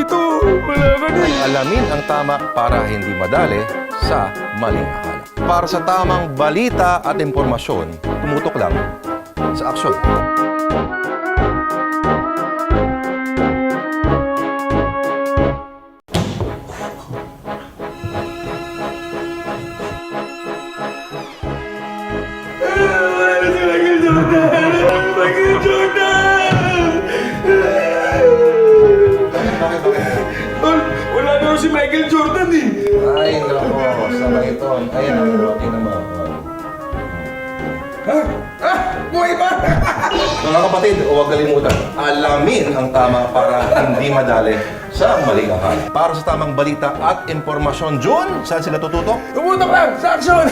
dito. Wala ka na. Ay alamin ang tama para hindi madali sa maling akala. Para sa tamang balita at impormasyon, tumutok lang sa aksyon. Wala si Michael Jordan! Michael Jordan! Wala na si Michael Jordan eh! Ay, nako, sabay ito. Ayan ang routine naman. Ha? Ah! Buhay pa! Mga kapatid, huwag kalimutan, alamin ang tama para hindi madali sa maling akala. Para sa tamang balita at impormasyon, June, saan sila tututok? Tumutok lang sa aksyon!